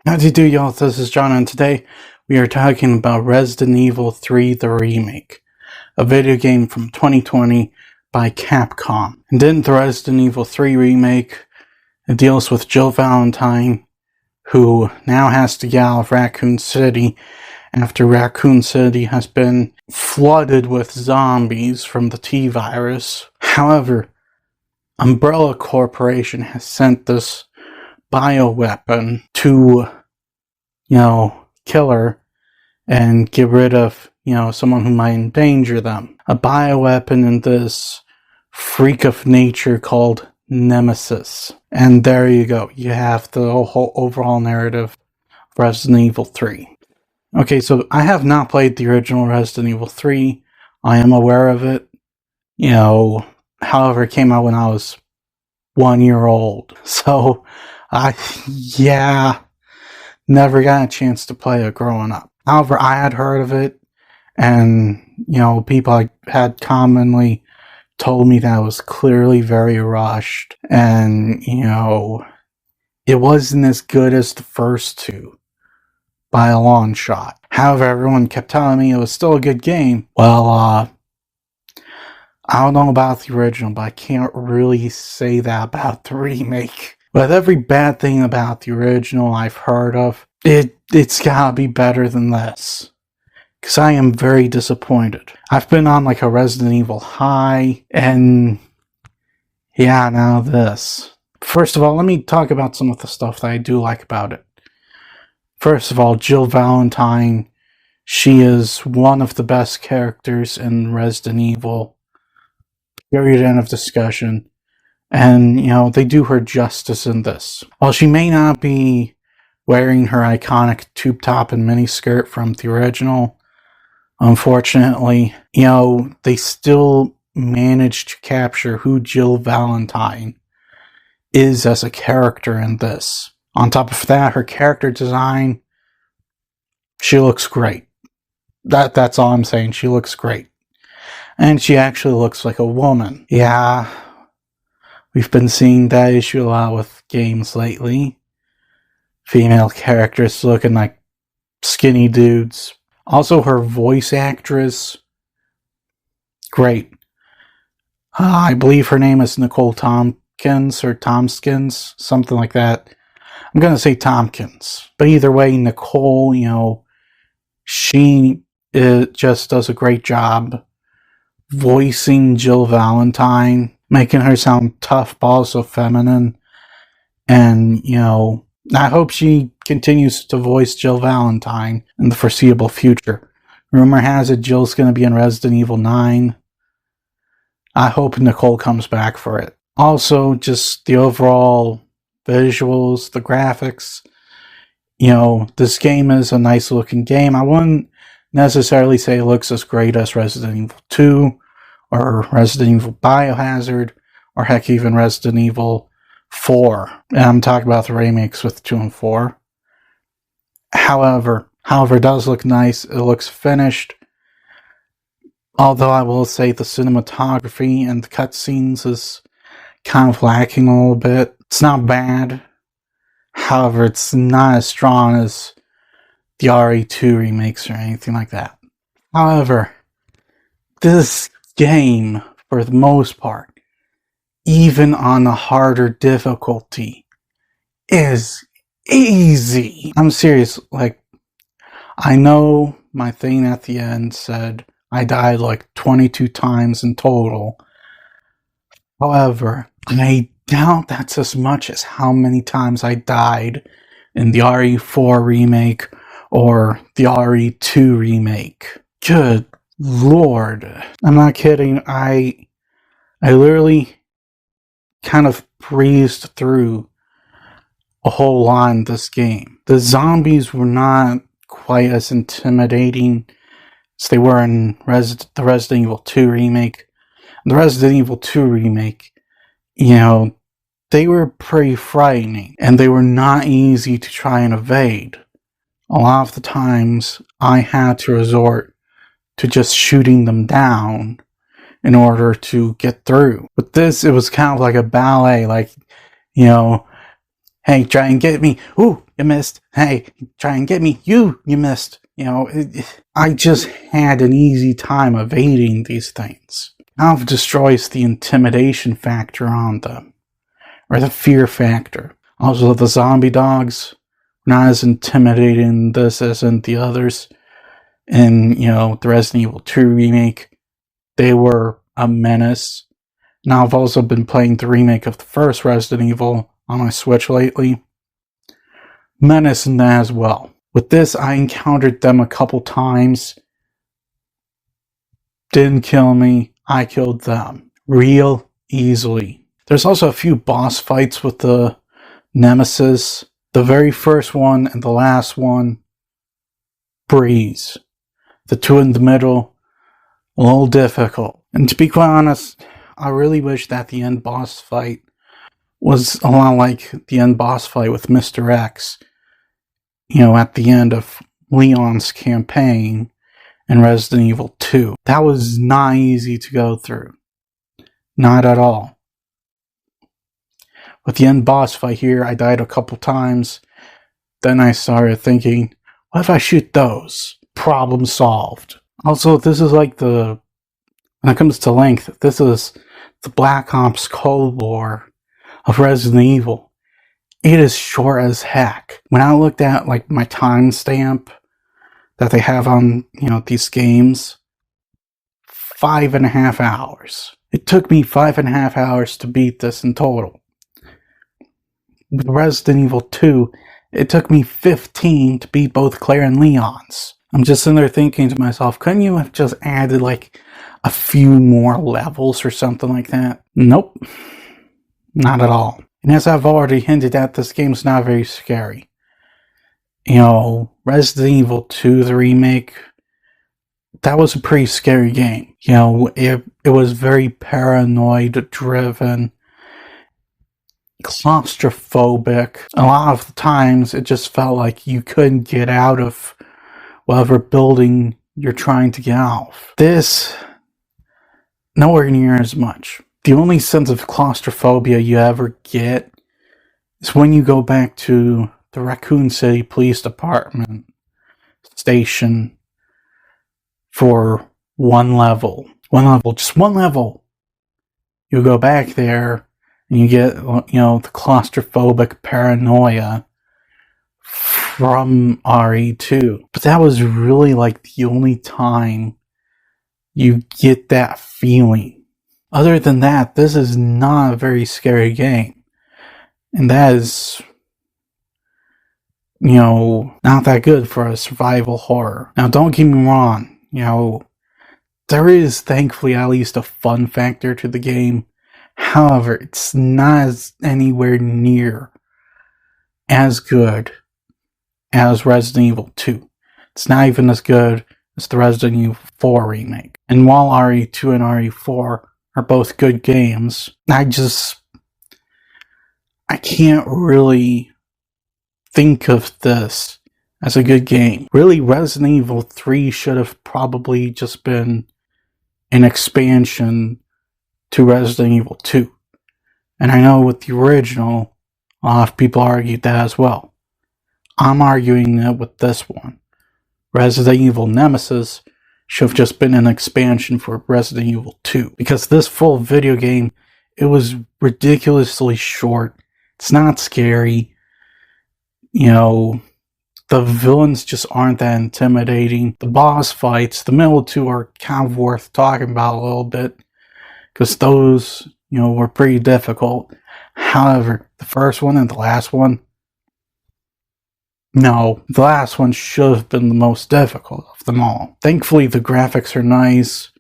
How do you do, y'all? This is John, and today we are talking about Resident Evil 3 The Remake, a video game from 2020 by Capcom. And didn't the Resident Evil 3 remake, it deals with Jill Valentine, who now has to get out of Raccoon City after Raccoon City has been flooded with zombies from the T-virus. However, Umbrella Corporation has sent this bioweapon to, kill her and get rid of, someone who might endanger them. A bioweapon in this freak of nature called Nemesis. And there you go. You have the whole overall narrative of Resident Evil 3. Okay, so I have not played the original Resident Evil 3. I am aware of it. However, it came out when I was 1 year old. So, never got a chance to play it growing up. However, I had heard of it, and, people had commonly told me that it was clearly very rushed, and, it wasn't as good as the first two by a long shot. However, everyone kept telling me it was still a good game. Well, I don't know about the original, but I can't really say that about the remake. With every bad thing about the original I've heard of, it's gotta be better than this. Because I am very disappointed. I've been on like a Resident Evil high, and now this. First of all, let me talk about some of the stuff that I do like about it. First of all, Jill Valentine, she is one of the best characters in Resident Evil. Period, end of discussion. And, they do her justice in this. While she may not be wearing her iconic tube top and miniskirt from the original, unfortunately, they still managed to capture who Jill Valentine is as a character in this. On top of that, her character design, she looks great. That's all I'm saying. She looks great. And she actually looks like a woman. Yeah, we've been seeing that issue a lot with games lately. Female characters looking like skinny dudes. Also, her voice actress, great. I believe her name is Nicole Tompkins or Tomskins, something like that. I'm going to say Tompkins. But either way, Nicole, she just does a great job voicing Jill Valentine, making her sound tough but also feminine. And, I hope she continues to voice Jill Valentine in the foreseeable future. Rumor has it Jill's going to be in Resident Evil 9. I hope Nicole comes back for it. Also, just the overall visuals, the graphics. This game is a nice looking game. I wouldn't necessarily say it looks as great as Resident Evil 2 or Resident Evil Biohazard or heck, even Resident Evil 4. And I'm talking about the remakes with 2 and 4. However, it does look nice. It looks finished. Although I will say the cinematography and the cutscenes is kind of lacking a little bit. It's not bad. However, it's not as strong as the RE2 remakes or anything like that. However, this game, for the most part, even on a harder difficulty, is easy. I'm serious. I know my thing at the end said I died 22 times in total. However, I doubt that's as much as how many times I died in the RE4 remake or the RE2 remake. Good Lord. I'm not kidding. I literally kind of breezed through a whole lot in this game. The zombies were not quite as intimidating as they were in the Resident Evil 2 remake. The Resident Evil 2 remake, they were pretty frightening, and they were not easy to try and evade. A lot of the times, I had to resort to just shooting them down in order to get through. With this, it was kind of like a ballet, hey, try and get me. Ooh, you missed. Hey, try and get me. You missed. I just had an easy time evading these things. Now it destroys the intimidation factor on them, or the fear factor. Also, the zombie dogs, not as intimidating this as in the others. In, the Resident Evil 2 remake, they were a menace. Now I've also been playing the remake of the first Resident Evil on my Switch lately. Menace in that as well. With this, I encountered them a couple times. Didn't kill me. I killed them. Real easily. There's also a few boss fights with the Nemesis. The very first one and the last one, breeze. The two in the middle, a little difficult. And to be quite honest, I really wish that the end boss fight was a lot like the end boss fight with Mr. X. At the end of Leon's campaign in Resident Evil 2. That was not easy to go through. Not at all. With the end boss fight here, I died a couple times. Then I started thinking, what if I shoot those? Problem solved. Also, this is like when it comes to length, this is the Black Ops Cold War of Resident Evil. It is short as heck. When I looked at my timestamp that they have on these games, 5.5 hours. It took me 5.5 hours to beat this in total. With Resident Evil 2, it took me 15 to beat both Claire and Leon's. I'm just in there thinking to myself, couldn't you have just added a few more levels or something like that? Nope. Not at all. And as I've already hinted at, this game's not very scary. Resident Evil 2, the remake, that was a pretty scary game. It was very paranoid-driven, claustrophobic. A lot of the times, it just felt like you couldn't get out of whatever building you're trying to get out of. This, nowhere near as much. The only sense of claustrophobia you ever get is when you go back to the Raccoon City Police Department station for one level. Just one level. You go back there and you get, the claustrophobic paranoia from RE2. But that was really the only time you get that feeling. Other than that, this is not a very scary game. And that is, not that good for a survival horror. Now, don't get me wrong, there is thankfully at least a fun factor to the game. However, it's not anywhere near as good as Resident Evil 2. It's not even as good as the Resident Evil 4 remake. And while RE2 and RE4 are both good games, I can't really think of this as a good game. Really, Resident Evil 3 should have probably just been an expansion to Resident Evil 2. And I know with the original, a lot of people argued that as well. I'm arguing that with this one. Resident Evil Nemesis should have just been an expansion for Resident Evil 2. Because this full video game, it was ridiculously short. It's not scary. The villains just aren't that intimidating. The boss fights, the middle two are kind of worth talking about a little bit. Because those, were pretty difficult. However, the first one and the last one, no, the last one should have been the most difficult of them all. Thankfully, the graphics are nice.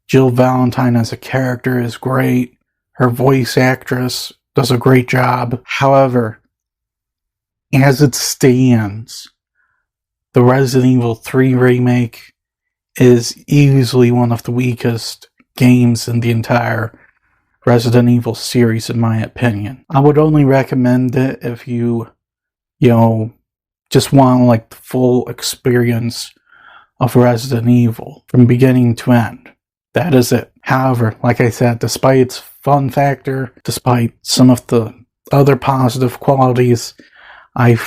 Jill Valentine as a character is great. Her voice actress does a great job. However, as it stands, the Resident Evil 3 remake is easily one of the weakest games in the entire Resident Evil series, in my opinion. I would only recommend it if you just want the full experience of Resident Evil from beginning to end. That is it. However, like I said, despite its fun factor, despite some of the other positive qualities, I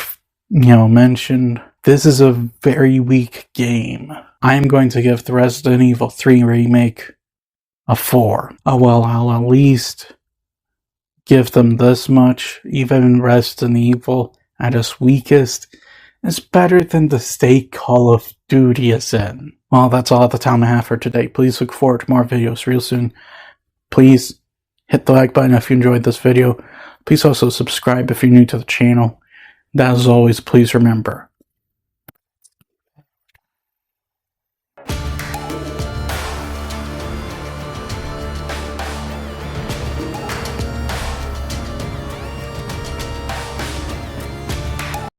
mentioned, this is a very weak game. I am going to give the Resident Evil 3 Remake a 4. Oh well, I'll at least give them this much. Even Resident Evil, at its weakest, is better than the state Call of Duty is in. Well, that's all the time I have for today. Please look forward to more videos real soon. Please hit the like button if you enjoyed this video. Please also subscribe if you're new to the channel. As always, please remember,